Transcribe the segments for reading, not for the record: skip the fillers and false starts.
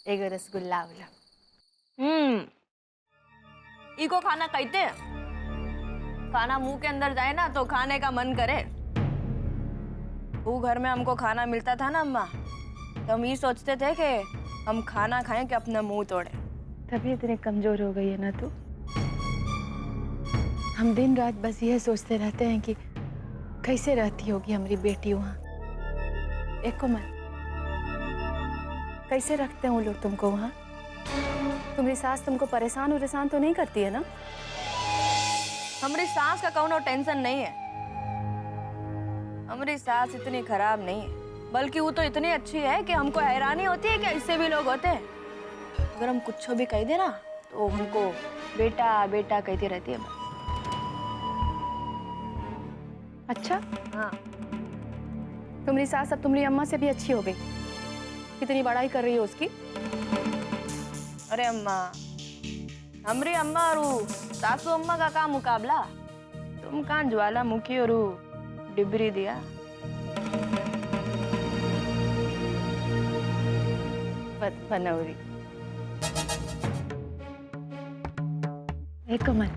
एगो रसगुल्ला वाला। इको खाना कहते हैं। खाना मुंह के अंदर जाए ना तो खाने का मन करे। वो घर में हमको खाना मिलता था ना अम्मा, तो हम ये सोचते थे कि हम खाना खाएं कि अपना मुंह तोड़े। तभी इतने कमजोर हो गई है ना तू। हम दिन रात बस यह सोचते रहते हैं कि कैसे रहती होगी हमारी बेटी वहाँ। एक को मन कैसे रखते हैं वो लोग तुमको वहाँ? तुम्हारी सास तुमको परेशान तो नहीं करती है ना? हमारी सास का कौनो टेंशन नहीं है। हमारी सास इतनी खराब नहीं है, बल्कि वो तो इतनी अच्छी है कि हमको हैरानी होती है कि ऐसे भी लोग होते हैं। अगर हम कुछ भी कह दे ना तो हमको बेटा बेटा कहती रहती है बस। अच्छा, हाँ। तुम्हारी सास अब तुम्हारी अम्मा से भी अच्छी हो गई। कितनी बड़ाई कर रही हो उसकी। अरे अम्मा, हमारी अम्मा और सासू अम्मा का क्या मुकाबला। तुम कहाँ ज्वालामुखी और डिबरी दिया। बनौरी। एक कमल,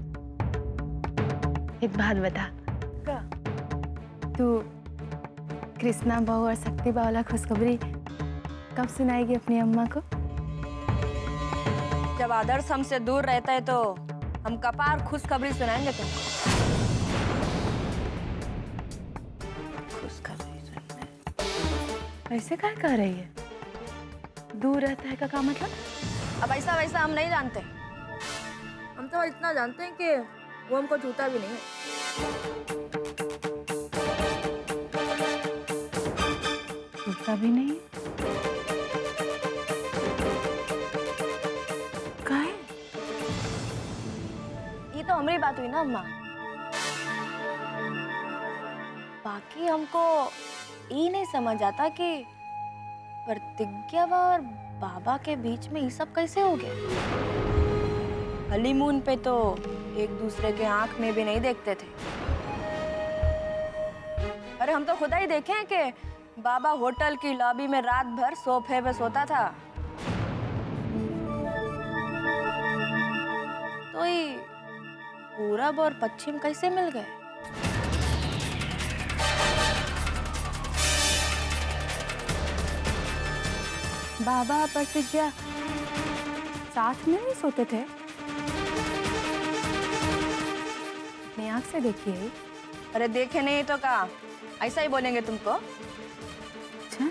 एक बात बता। क्या? तू कृष्णा बहू और शक्ति बहू वाला खुशखबरी कब सुनाएगी अपनी अम्मा को? जब आदर्श हमसे दूर रहता है तो हम कपार खुशखबरी सुनाएंगे तुमको। खुशखबरी सुनाएंगे। ऐसे क्या कह रही है? दूर रहता है का क्या मतलब? अब ऐसा वैसा हम नहीं जानते। हम तो इतना जानते हैं कि वो हमको छूता भी नहीं है। छूता भी नहीं? काहे? ये तो हमारी बात हुई ना अम्मा। बाकी हमको ये नहीं समझ आता कि प्रतिज्ञा और बाबा के बीच में ये सब कैसे हो गया। हनीमून पे तो एक दूसरे के आंख में भी नहीं देखते थे। अरे हम तो खुदा ही देखे हैं कि बाबा होटल की लॉबी में रात भर सोफे पे सोता था। तो ये पूरब और पश्चिम कैसे मिल गए? बाबा प्रतिज्ञा साथ में नहीं सोते थे? अपनी आंख से देखिए। अरे देखे नहीं तो का ऐसा ही बोलेंगे तुमको। अच्छा,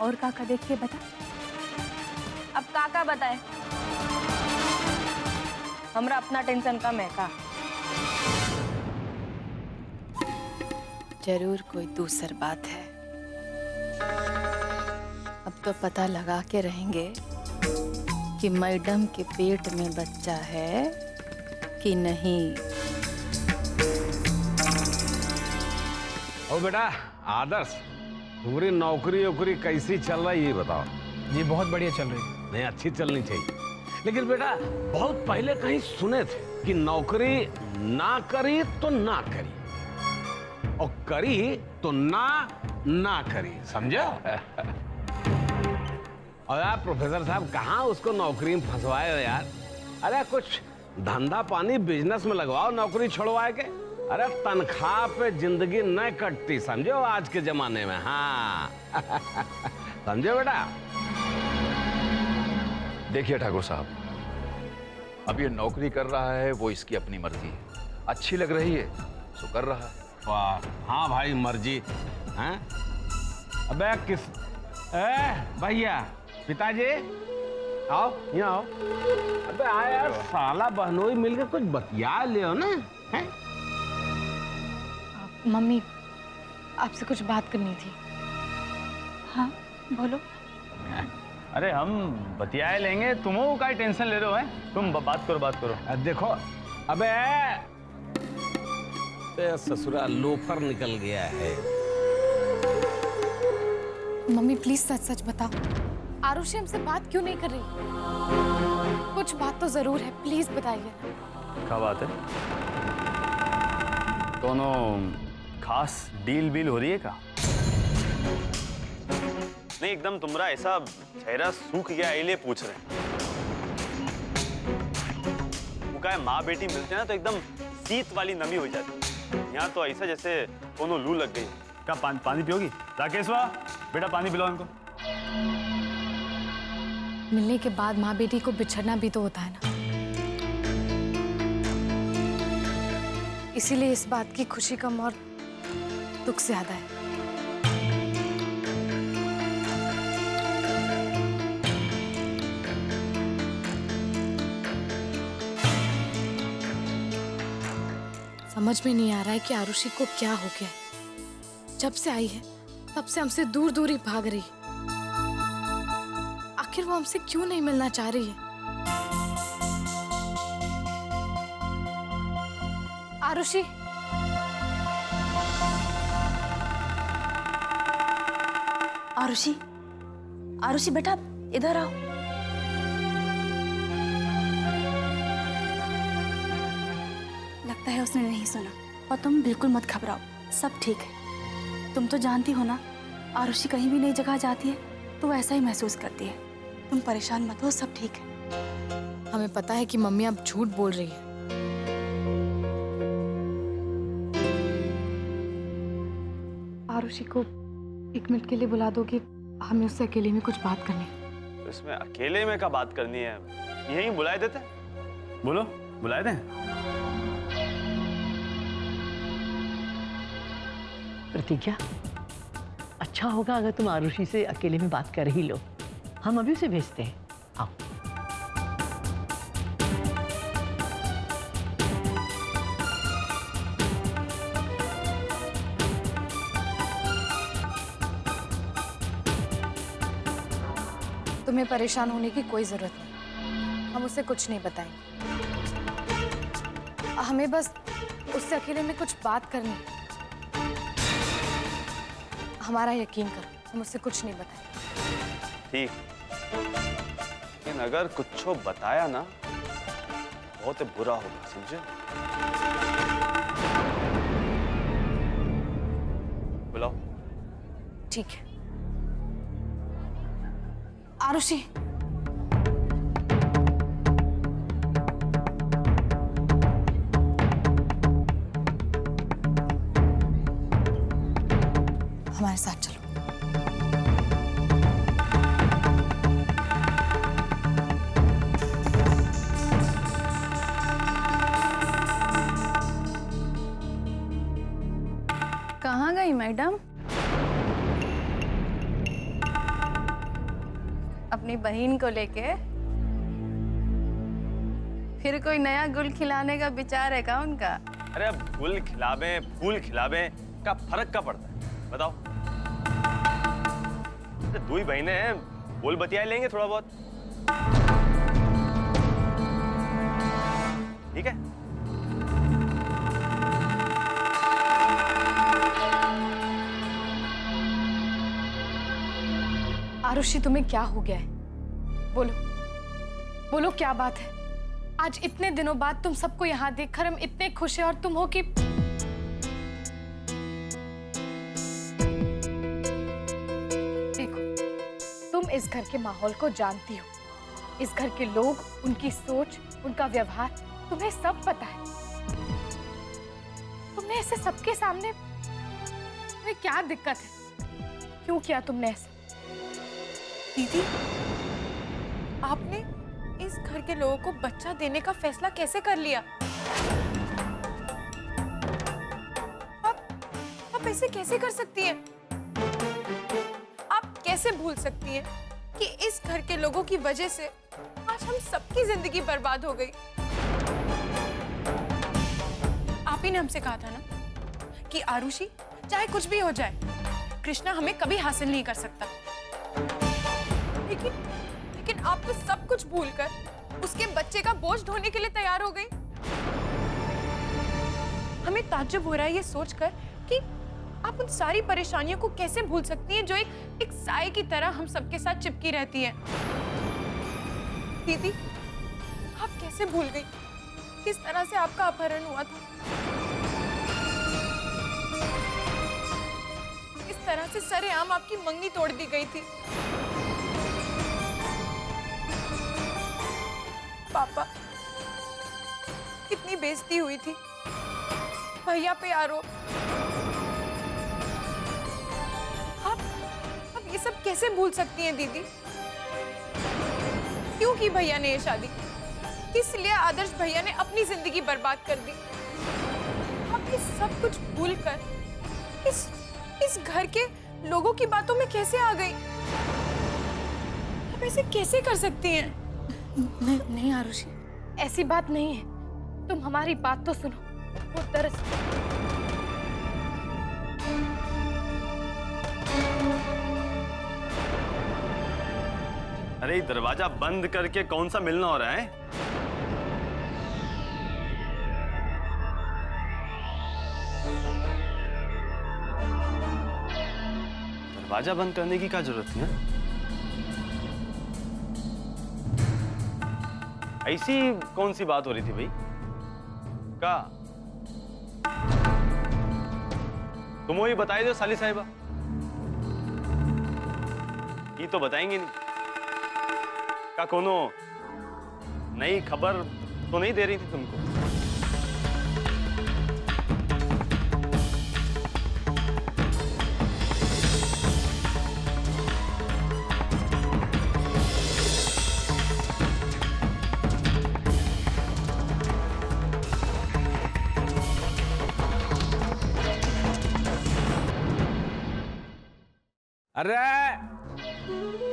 और काका देखिए बता। अब काका बताए, हमरा अपना टेंशन कम है का। जरूर कोई दूसर बात है। अब तो पता लगा के रहेंगे कि मैडम के पेट में बच्चा है कि नहीं। ओ बेटा आदर्श, तुम्हारी नौकरी वोकरी कैसी चल रही है ये बताओ। जी बहुत बढ़िया चल रही है। नहीं, अच्छी चलनी चाहिए। लेकिन बेटा बहुत पहले कहीं सुने थे कि नौकरी ना करी तो ना करी और करी तो ना करी, समझो। और यार प्रोफेसर साहब कहाँ उसको नौकरी में फंसवाए हो यार। अरे कुछ धंधा पानी बिजनेस में लगवाओ, नौकरी छोड़वाए के। अरे तनख्वाह पे जिंदगी न कटती, समझो आज के जमाने में। हाँ समझो बेटा। देखिए ठाकुर साहब, अब ये नौकरी कर रहा है वो इसकी अपनी मर्जी है। अच्छी लग रही है तो कर रहा है। वाह, हाँ भाई मर्जी। हैं? अबे किस भैया पिताजी आओ, यहाँ आओ। अबे आ यार, साला बहनोई मिलकर कुछ बतिया ले ना। हैं? मम्मी, आपसे कुछ बात करनी थी। हाँ बोलो। अरे हम बतियाए लेंगे, तुम का टेंशन ले रहे हो। है तुम बात करो। देखो अबे ते ससुरा लोफर निकल गया है। मम्मी प्लीज सच सच बताओ, आरुषि हमसे बात क्यों नहीं कर रही? कुछ बात तो जरूर है, प्लीज बताइए ना। क्या बात है? दोनों खास डील बील हो रही है का? नहीं, एकदम तुम्हारा ऐसा चेहरा सूख गया है, इसलिए पूछ रहे हैं। वो क्या है, माँ बेटी मिलते हैं ना तो एकदम शीत वाली नमी हो जाती है। यहाँ तो ऐसा जैसे दोनों लू लग गई। क्या पानी पियोगी? राकेशवा, बेटा पानी पिलाओ इनको। मिलने के बाद माँ बेटी को बिछड़ना भी तो होता है ना, इसीलिए इस बात की खुशी कम और दुख ज्यादा है। समझ में नहीं आ रहा है कि आरुषि को क्या हो गया है। जब से आई है तब से हमसे दूर दूर ही भाग रही है। आखिर वो हमसे क्यों नहीं मिलना चाह रही है? आरुषि, आरुषि, आरुषि बेटा इधर आओ। लगता है उसने नहीं सुना। और तुम बिल्कुल मत घबराओ, सब ठीक है। तुम तो जानती हो ना, आरुषि कहीं भी नई जगह जाती है तो ऐसा ही महसूस करती है। तुम परेशान मत हो, सब ठीक है। हमें पता है कि मम्मी अब झूठ बोल रही है। आरुषि को 1 मिनट के लिए बुला दो कि हमें उससे अकेले में कुछ बात करनी है। तो इसमें अकेले में क्या बात करनी है? यहीं बुलाए देते। बोलो, बुलाए दें। प्रतिज्ञा, अच्छा होगा अगर तुम आरुषि से अकेले में बात कर ही लो। हम अभी उसे भेजते हैं। आओ। तुम्हें परेशान होने की कोई जरूरत नहीं, हम उसे कुछ नहीं बताएंगे। हमें बस उससे अकेले में कुछ बात करनी है। हमारा यकीन करो, हम उससे कुछ नहीं बताएंगे। ठीक, लेकिन अगर कुछ बताया ना बहुत बुरा होगा, समझे? बुलाओ। ठीक है। आरुषि, हमारे साथ चलो। कहाँ गई मैडम? अपनी बहन को लेके फिर कोई नया गुल खिलाने का विचार है क्या उनका? अरे अब गुल खिलावे फूल खिलावे का फर्क क्या पड़ता है, बताओ? अरे 2 बहनें हैं, बोल बतिया लेंगे थोड़ा बहुत। ठीक है? आरुषि, तुम्हें क्या हो गया है? बोलो, बोलो क्या बात है? आज इतने दिनों बाद तुम सबको यहाँ देखकर हम इतने खुश हैं और तुम हो कि देखो, तुम इस घर के माहौल को जानती हो, इस घर के लोग, उनकी सोच, उनका व्यवहार, तुम्हें सब पता है। तुमने ऐसे सबके सामने, तुम्हें क्या दिक्कत है? क्यों किया तुमने ऐसा? दीदी, आपने इस घर के लोगों को बच्चा देने का फैसला कैसे कर लिया? आप ऐसे कैसे कर सकती हैं? आप कैसे भूल सकती हैं कि इस घर के लोगों की वजह से आज हम सबकी जिंदगी बर्बाद हो गई? आप ही ने हमसे कहा था ना कि आरुषि चाहे कुछ भी हो जाए, कृष्णा हमें कभी हासिल नहीं कर सकता। लेकिन आप तो सब कुछ भूलकर उसके बच्चे का बोझ ढोने के लिए तैयार हो गई। हमें ताज्जुब हो रहा है ये सोचकर कि आप उन सारी परेशानियों को कैसे भूल सकती हैं जो एक साए की तरह हम सबके साथ चिपकी रहती हैं। दीदी, आप कैसे भूल गई किस तरह से आपका अपहरण हुआ था? तरह से सरेआम आपकी मंगनी तोड़ दी गई थी। पापा, कितनी बेइज्जती हुई थी, भैया पे आरोप। आप ये सब कैसे भूल सकती हैं दीदी? क्यों की भैया ने ये शादी? किस लिए आदर्श भैया ने अपनी जिंदगी बर्बाद कर दी? आप ये सब कुछ भूलकर इस घर के लोगों की बातों में कैसे आ गई? आप ऐसे कैसे कर सकती हैं? नहीं आरुषि, ऐसी बात नहीं है, तुम हमारी बात तो सुनो। वो दरअसल अरे दरवाजा बंद करके कौन सा मिलना हो रहा है? दरवाजा बंद करने की क्या जरूरत है? ऐसी कौन सी बात हो रही थी भाई? का तुम वही बताई दो साली साहिबा, ये तो बताएंगे नहीं। का कोनो नई खबर तो नहीं दे रही थी तुमको? अरे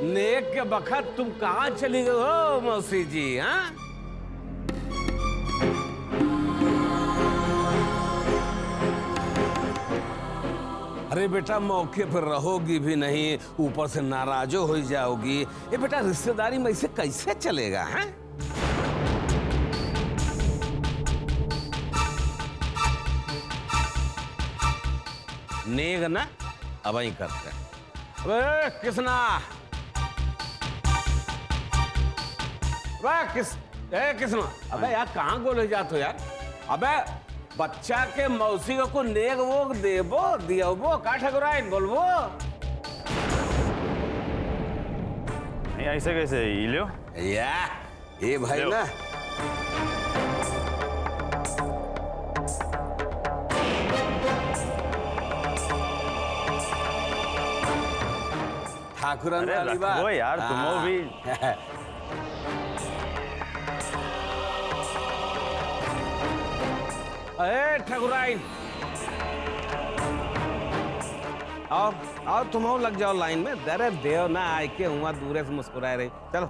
नेक के बखत तुम कहाँ चली गई हो मौसी जी? हाँ, अरे बेटा मौके पर रहोगी भी नहीं, ऊपर से नाराजो हो जाओगी। ये बेटा रिश्तेदारी में इसे कैसे चलेगा? हैं? नेग ना अब ही करते हैं। अबे किसना, किसना, अबे यार कहाँ गोले जाते हो यार? अबे बच्चा के मौसी को नेग वो देबो दियोबो का ठगराइन बोलबो? नहीं ऐसे कैसे ही लो या ये भाई ना ठाकुरन वाली बात। रखो यार तुम भी। अरे ठकुराइन आओ आओ, तुम लग जाओ लाइन में। दरे देव ना आए के हुआ दूरे से मुस्कुराए रही। चलो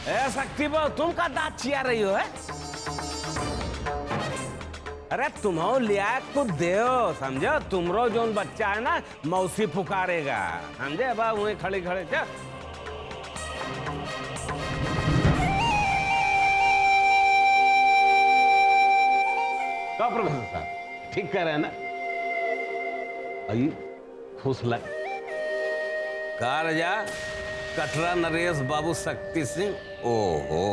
ए शक्ति बो, तुम का दांत चिया रही हो है? अरे तुम्हारा लिया कुछ देव समझो। तुमरो जो बच्चा है ना मौसी पुकारेगा, समझे? बा वहीं खड़े खड़े चल। का प्रोफेसर साहब ठीक कह रहे हैं ना? आई खुश लग का रजा कटरा नरेश बाबू शक्ति सिंह। ओहो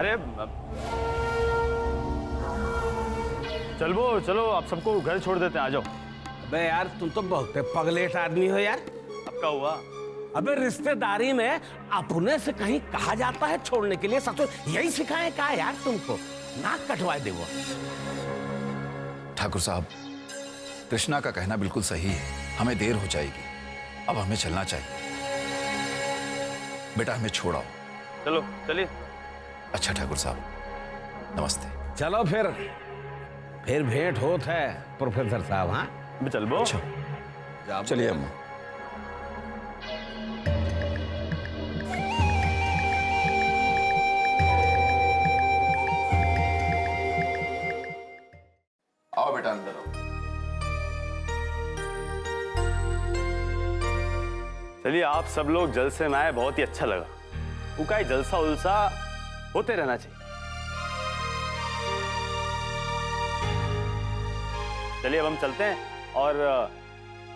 अरे चलो आप सबको घर छोड़ देते हैं, आ जाओ। बे यार तुम तो बहुत पगलेट आदमी हो यार। अब क्या हुआ? अबे रिश्तेदारी में अपने से कहीं कहा जाता है छोड़ने के लिए? ससुर यही सिखाए क्या यार तुमको? नाक कटवा दे वो। ठाकुर साहब, कृष्णा का कहना बिल्कुल सही है, हमें देर हो जाएगी, अब हमें चलना चाहिए। बेटा हमें छोड़ाओ। चलो चलिए। अच्छा ठाकुर साहब, नमस्ते। चलो फिर भेंट होत है प्रोफेसर साहब। हाँ चल बो। अच्छा चलिए अम्मा। आओ बेटा अंदर आओ। चलिए, आप सब लोग जलसे में आए, बहुत ही अच्छा लगा। वो का जलसा उलसा होते रहना चाहिए। चलिए अब हम चलते हैं, और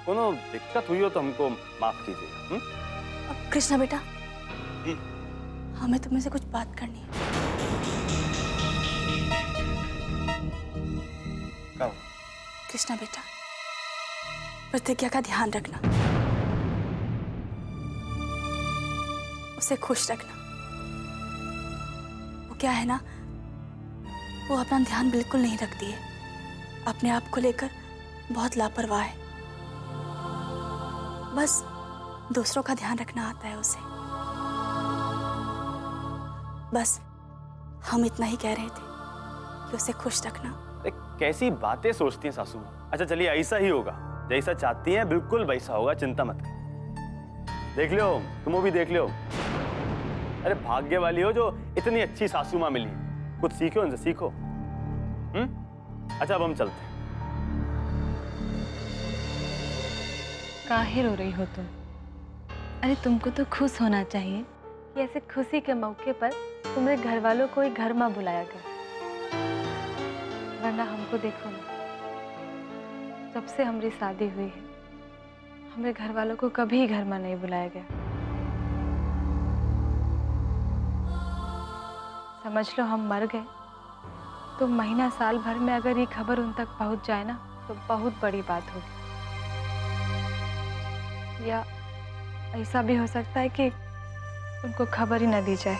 कोनो दिक्कत हुई हो तो हमको माफ कीजिएगा। अब कृष्णा बेटा, जी। हमें तुमसे से कुछ बात करनी है। क्या? कृष्णा बेटा, प्रतिज्ञा का ध्यान रखना, उसे खुश रखना। वो क्या है ना, वो अपना ध्यान बिल्कुल नहीं रखती है, अपने आप को लेकर बहुत लापरवाह है। बस दूसरों का ध्यान रखना आता है उसे। बस हम इतना ही कह रहे थे कि उसे खुश रखना। कैसी बातें सोचती हैं सासू माँ। अच्छा चलिए, ऐसा ही होगा, जैसा चाहती हैं बिल्कुल वैसा होगा, चिंता मत कर। देख लो, तुम वो भी देख लो। अरे भाग्य वाली हो जो इतनी अच्छी सासू माँ मिली। कुछ सीखो उनसे, सीखो। अच्छा अब हम चलते हैं। काहे रो रही हो तुम? अरे तुमको तो खुश होना चाहिए कि ऐसे खुशी के मौके पर तुम्हारे घर वालों को ही घर में बुलाया गया। वरना हमको देखो ना, जब से हमारी शादी हुई है हमारे घर वालों को कभी घर में नहीं बुलाया गया। समझ लो हम मर गए तो महीना साल भर में अगर ये खबर उन तक पहुंच जाए ना तो बहुत बड़ी बात होगी। या ऐसा भी हो सकता है कि उनको खबर ही न दी जाए।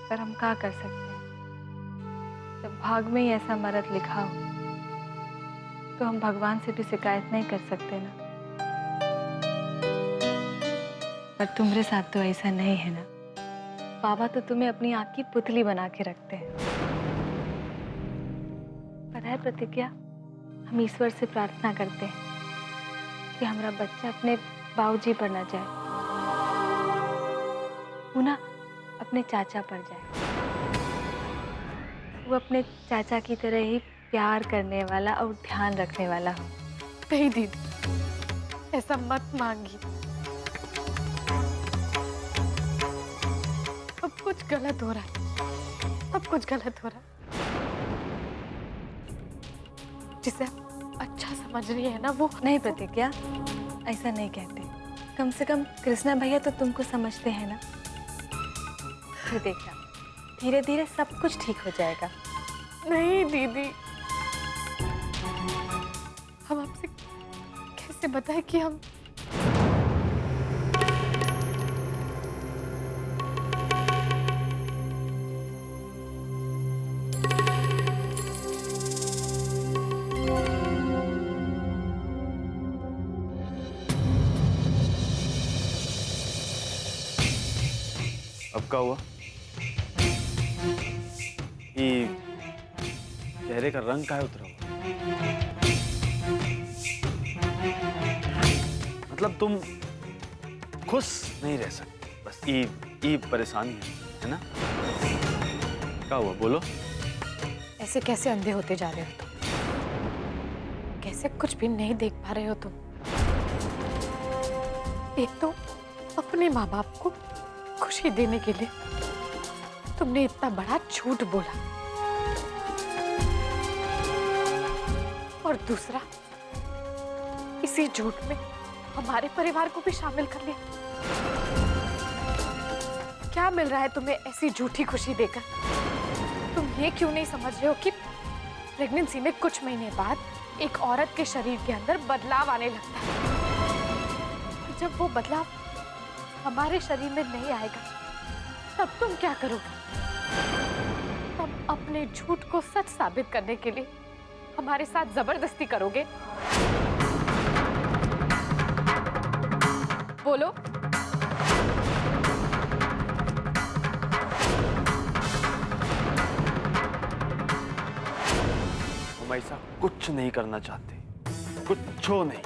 पर हम क्या कर सकते हैं, जब भाग में ही ऐसा मर्द लिखा हो तो हम भगवान से भी शिकायत नहीं कर सकते ना। पर तुम्हारे साथ तो ऐसा नहीं है ना। बाबा तो तुम्हें अपनी आँख की पुतली बना के रखते हैं। पता है प्रतिज्ञा, हम ईश्वर से प्रार्थना करते हैं कि हमारा बच्चा अपने बाबूजी पर न जाए, वो ना अपने चाचा पर जाए। वो अपने चाचा की तरह ही प्यार करने वाला और ध्यान रखने वाला हो। नहीं दीदी, ऐसा मत मांगी। अब कुछ गलत हो रहा है, अब कुछ गलत हो रहा है। जिसे आप अच्छा समझ रही है ना वो नहीं प्रतिज्ञा, ऐसा नहीं कहते। कम से कम कृष्णा भैया तो तुमको समझते हैं ना। फिर देखना, धीरे धीरे सब कुछ ठीक हो जाएगा। नहीं दीदी, हम आपसे कैसे बताएं कि हम अब क्या हुआ? ये चेहरे का रंग काहे उतरा हुआ? मतलब तुम खुश नहीं रह सकते, बस ये परेशानी है ना? क्या हुआ, बोलो। ऐसे कैसे अंधे होते जा रहे हो तुम? कैसे कुछ भी नहीं देख पा रहे हो तुम? एक तो अपने माँ बाप को खुशी देने के लिए तुमने इतना बड़ा झूठ बोला, और दूसरा इसी झूठ में हमारे परिवार को भी शामिल कर लिया। क्या मिल रहा है तुम्हें ऐसी झूठी खुशी देकर? तुम ये क्यों नहीं समझ रहे हो कि प्रेगनेंसी में कुछ महीने बाद एक औरत के शरीर के अंदर बदलाव आने लगता है? जब वो बदलाव हमारे शरीर में नहीं आएगा तब तुम क्या करोगे? तब अपने झूठ को सच साबित करने के लिए हमारे साथ जबरदस्ती करोगे? बोलो। हम ऐसा कुछ नहीं करना चाहते, कुछो नहीं।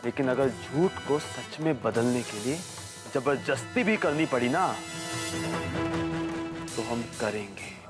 लेकिन अगर झूठ को सच में बदलने के लिए जबरदस्ती भी करनी पड़ी ना, तो हम करेंगे।